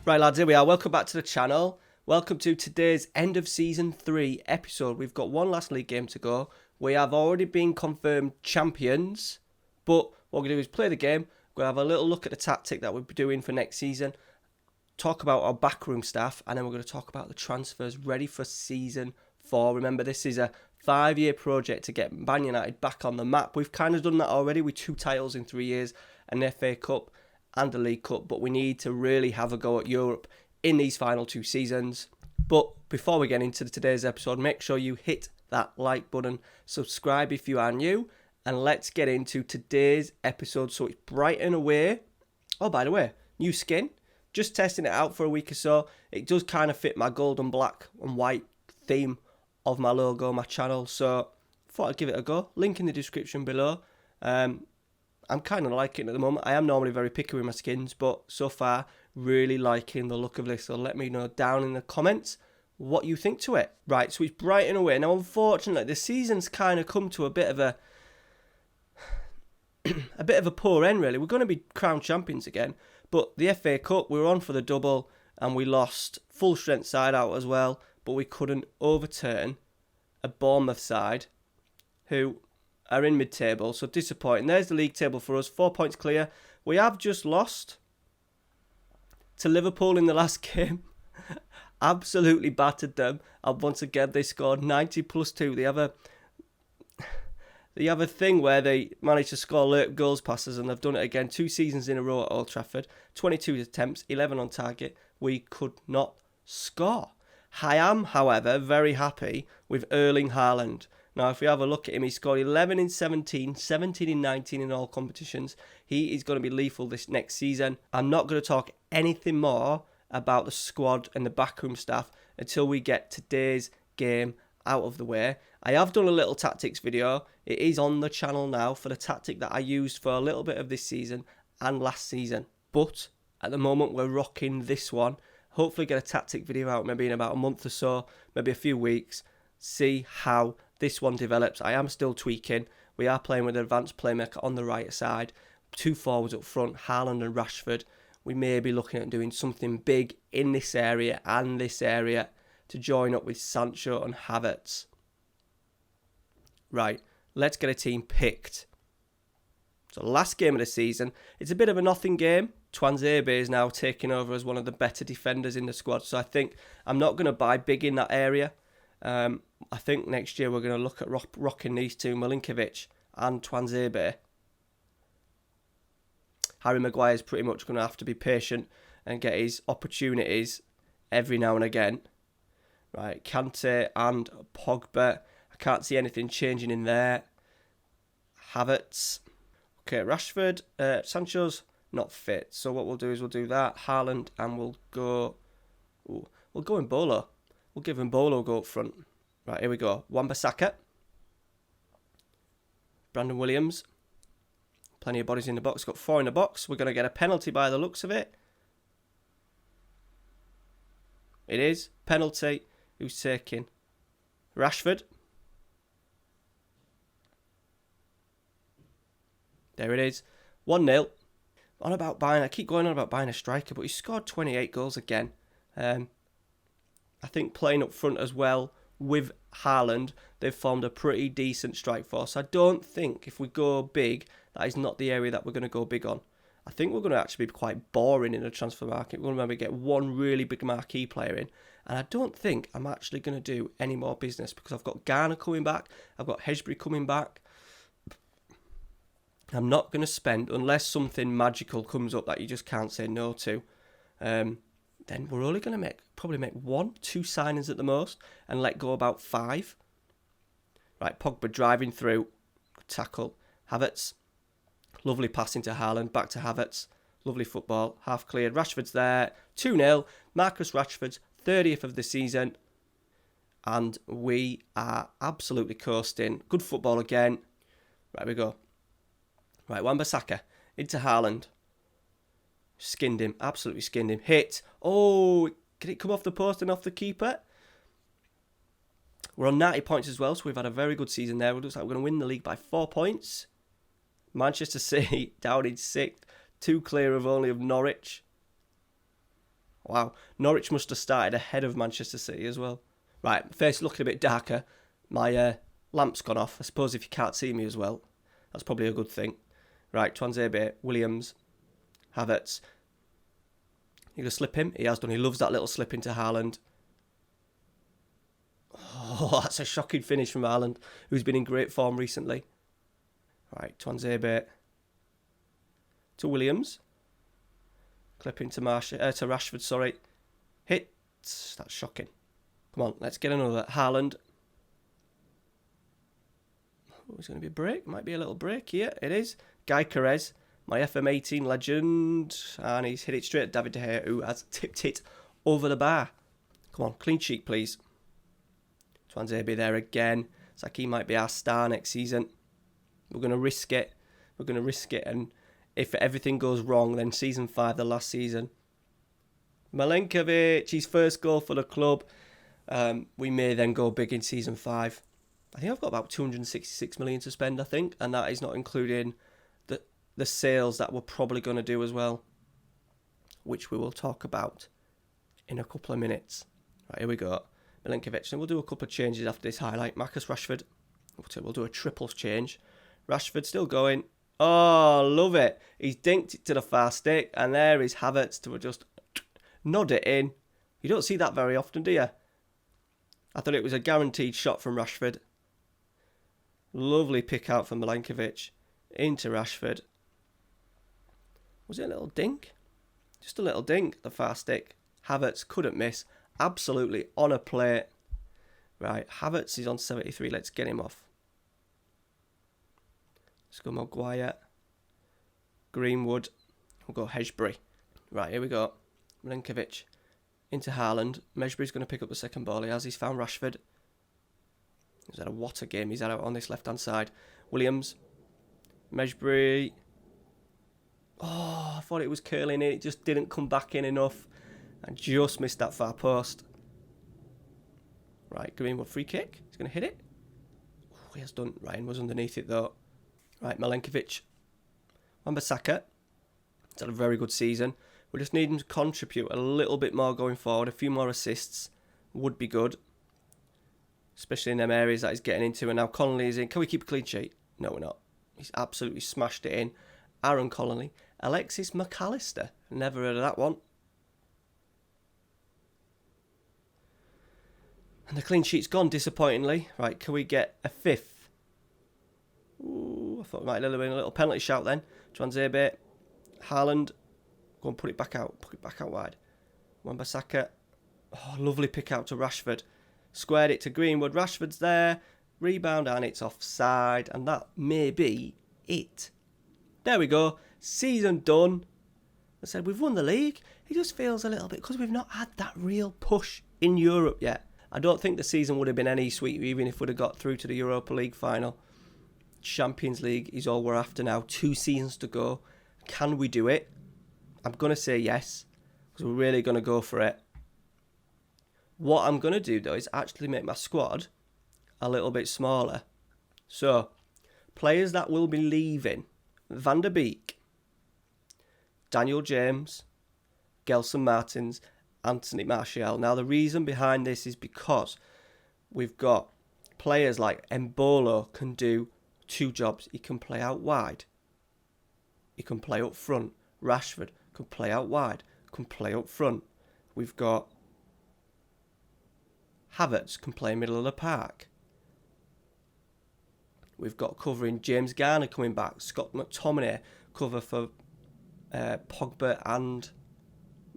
Right, lads, here we are. Welcome back to the channel. Welcome to today's end of season 3 episode. We've got one last league game to go. We have already been confirmed champions, but what we're going to do is play the game. We're going to have a little look at the tactic that we'll be doing for next season, talk about our backroom staff, and then we're going to talk about the transfers ready for season 4. Remember, this is a 5-year project to get Man United back on the map. We've kind of done that already with 2 titles in 3 years, an FA Cup and a League Cup, but we need to really have a go at Europe in these final 2 seasons. But before we get into today's episode, make sure you hit that like button, subscribe if you are new, and let's get into today's episode. So it's Brighton away. Oh, by the way, new skin. Just testing it out for a week or so. It does kind of fit my gold and black and white theme of my logo, my channel. So thought I'd give it a go. Link in the description below. I'm kind of liking it at the moment. I am normally very picky with my skins, but so far, really liking the look of this. So let me know down in the comments what you think to it. Right, so it's Brighton away. Now, unfortunately, the season's kind of come to a bit of a poor end, really. We're going to be crowned champions again, but the FA Cup, we were on for the double, and we lost full strength side out as well, but we couldn't overturn a Bournemouth side who are in mid-table, so disappointing. There's the league table for us, 4 points clear. We have just lost to Liverpool in the last game. Absolutely battered them, and once again they scored 90 plus 2. They have a thing where they manage to score late goals passes, and they've done it again 2 seasons in a row at Old Trafford. 22 attempts, 11 on target. We could not score. I am, however, very happy with Erling Haaland. Now, if we have a look at him, he scored 11 in 17, 17 in 19 in all competitions. He is going to be lethal this next season. I'm not going to talk anything more about the squad and the backroom staff until we get today's game out of the way. I have done a little tactics video. It is on the channel now for the tactic that I used for a little bit of this season and last season. But at the moment, we're rocking this one. Hopefully get a tactic video out maybe in about a month or so, maybe a few weeks. See how this one develops. I am still tweaking. We are playing with an advanced playmaker on the right side. 2 forwards up front, Haaland and Rashford. We may be looking at doing something big in this area and this area to join up with Sancho and Havertz. Right, let's get a team picked. So last game of the season, it's a bit of a nothing game. Tuanzebe is now taking over as one of the better defenders in the squad. So I think I'm not going to buy big in that area. I think next year we're going to look at rocking these 2, Milinkovic and Tuanzebe. Harry Maguire is pretty much going to have to be patient and get his opportunities every now and again. Right, Kante and Pogba. I can't see anything changing in there. Havertz. Okay, Rashford. Sancho's not fit. So what we'll do is we'll do that. Haaland, and we'll go in Bolo. We'll give him Bolo go up front. Right, here we go. Wan-Bissaka. Brandon Williams. Plenty of bodies in the box. Got 4 in the box. We're going to get a penalty by the looks of it. It is. Penalty. Who's taking? Rashford. There it is. 1-0. I keep going on about buying a striker, but he scored 28 goals again. I think playing up front as well with Haaland, they've formed a pretty decent strike force. I don't think if we go big, that is not the area that we're going to go big on. I think we're going to actually be quite boring in the transfer market. We're going to maybe get one really big marquee player in. And I don't think I'm actually going to do any more business because I've got Garner coming back. I've got Hedgesbury coming back. I'm not going to spend, unless something magical comes up that you just can't say no to, then we're only going to probably make 1-2 signings at the most and let go about 5. Right, Pogba driving through. Good tackle. Havertz. Lovely passing to Haaland. Back to Havertz. Lovely football. Half cleared. Rashford's there. 2-0. Marcus Rashford's 30th of the season. And we are absolutely coasting. Good football again. Right, we go. Right, Wan-Bissaka. Into Haaland. Skinned him. Absolutely skinned him. Hit. Oh, can it come off the post and off the keeper? We're on 90 points as well, so we've had a very good season there. It looks like we're going to win the league by 4 points. Manchester City down in 6th. 2 clear of only of Norwich. Wow. Norwich must have started ahead of Manchester City as well. Right, face looking a bit darker. My lamp's gone off. I suppose if you can't see me as well, that's probably a good thing. Right, Tuanzebe, Williams, Havertz. You going to slip him? He has done. He loves that little slip into Haaland. Oh, that's a shocking finish from Haaland, who's been in great form recently. Right, Tuanzebe to Williams. Clip into to Rashford, sorry. Hit. That's shocking. Come on, let's get another. Haaland. Oh, it's going to be a break. Might be a little break here. It is. Guy Carez, my FM18 legend. And he's hit it straight at David De Gea, who has tipped it over the bar. Come on, clean sheet, please. Tuanzebe there again. It's like he might be our star next season. We're going to risk it. We're going to risk it. And if everything goes wrong, then season 5, the last season. Milenkovic, his first goal for the club. We may then go big in season 5. I think I've got about 266 million to spend, I think. And that is not including the sales that we're probably going to do as well, which we will talk about in a couple of minutes. Right, here we go. Milenkovic. And we'll do a couple of changes after this highlight. Marcus Rashford. We'll do a triples change. Rashford still going. Oh, love it. He's dinked it to the far stick. And there is Havertz to just nod it in. You don't see that very often, do you? I thought it was a guaranteed shot from Rashford. Lovely pick out from Milenkovic. Into Rashford. Was it a little dink? Just a little dink, the far stick. Havertz couldn't miss. Absolutely on a plate. Right, Havertz is on 73. Let's get him off. Let's go Maguire. Greenwood. We'll go Hejbjerg. Right, here we go. Milenkovic into Haaland. Mejbry's going to pick up the second ball. He has. He's found Rashford. He's had a what a game he's had out on this left-hand side. Williams. Mejbry. Oh, I thought it was curling in. It just didn't come back in enough. I just missed that far post. Right, Greenwood free kick. He's going to hit it. Oh, he has done. Ryan was underneath it though. Right, Milenkovic. Wan-Bissaka. He's had a very good season. We just need him to contribute a little bit more going forward. A few more assists would be good. Especially in them areas that he's getting into. And now Connolly is in. Can we keep a clean sheet? No, we're not. He's absolutely smashed it in. Aaron Connolly. Alexis McAllister. Never heard of that one. And the clean sheet's gone, disappointingly. Right, can we get a 5th? Ooh, I thought we might have a little penalty shout then. Tuanzebe. Haaland. Go and put it back out. Put it back out wide. Wan-Bissaka. Oh, lovely pick out to Rashford. Squared it to Greenwood. Rashford's there. Rebound and it's offside. And that may be it. There we go. Season done. I said we've won the league. It just feels a little bit because we've not had that real push in Europe yet. I don't think the season would have been any sweeter even if we'd have got through to the Europa League final. Champions League is all we're after now. 2 seasons to go. Can we do it? I'm going to say yes, because we're really going to go for it. What I'm going to do, though, is actually make my squad a little bit smaller. So, players that will be leaving. Van der Beek, Daniel James, Gelson Martins, Anthony Martial. Now, the reason behind this is because we've got players like Embolo can do 2 jobs. He can play out wide. He can play up front. Rashford can play out wide, can play up front. We've got Havertz can play middle of the park. We've got covering James Garner coming back. Scott McTominay cover for Pogba and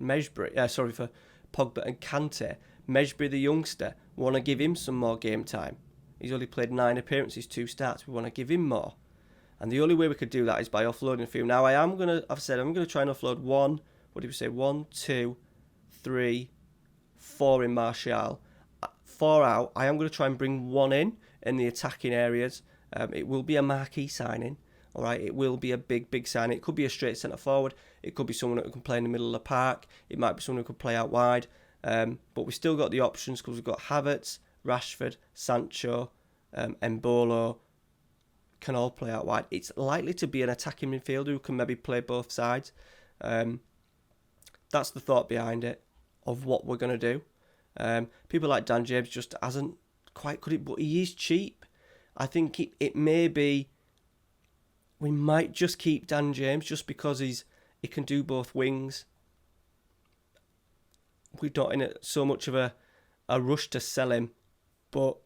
Mejbry. For Pogba and Kante. Mejbry, the youngster, want to give him some more game time. He's only played 9 appearances, 2 starts. We want to give him more. And the only way we could do that is by offloading a few. Now, I'm going to try and offload 1, 2, 3, 4 in Martial. 4 out. I am going to try and bring 1 in the attacking areas. It will be a marquee signing. All right, it will be a big signing. It could be a straight centre forward. It could be someone who can play in the middle of the park. It might be someone who could play out wide. But we've still got the options because we've got Havertz, Rashford, Sancho, Embolo, can all play out wide. It's likely to be an attacking midfielder who can maybe play both sides. That's the thought behind it. of what we're going to do. People like Dan James just hasn't quite cut it, but he is cheap. I think it may be, we might just keep Dan James just because he can do both wings. We're not in so much of a rush to sell him, but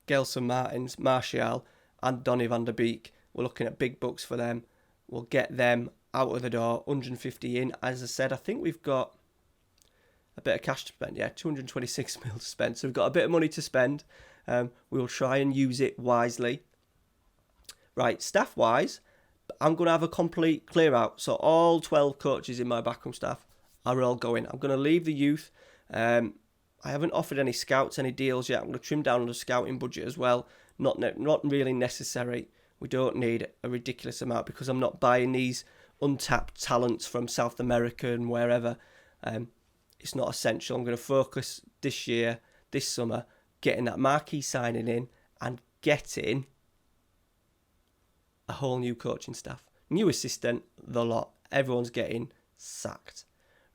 Gelson Martins, Martial and Donny van der Beek, we're looking at big bucks for them. We'll get them out of the door, 150 in. As I said, I think we've got a bit of cash to spend. Yeah, 226 mil to spend. So we've got a bit of money to spend. We'll try and use it wisely. Right, staff-wise, I'm going to have a complete clear-out. So all 12 coaches in my backroom staff are all going. I'm going to leave the youth. I haven't offered any scouts, any deals yet. I'm going to trim down on the scouting budget as well. Not really necessary. We don't need a ridiculous amount because I'm not buying these untapped talents from South America and wherever. It's not essential. I'm going to focus this year, this summer, getting that marquee signing in and getting a whole new coaching staff. New assistant, the lot. Everyone's getting sacked.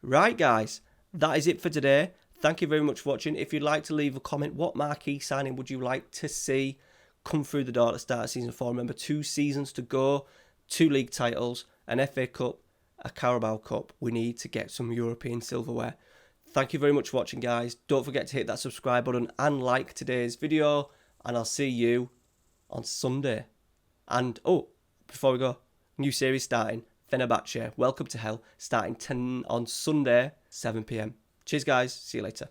Right, guys, that is it for today. Thank you very much for watching. If you'd like to leave a comment, what marquee signing would you like to see come through the door at the start of season 4? Remember, 2 seasons to go, 2 league titles, an FA Cup, a Carabao Cup. We need to get some European silverware. Thank you very much for watching, guys. Don't forget to hit that subscribe button and like today's video. And I'll see you on Sunday. And, before we go, new series starting. Fenerbahce, Welcome to Hell, starting on Sunday, 7 p.m. Cheers, guys. See you later.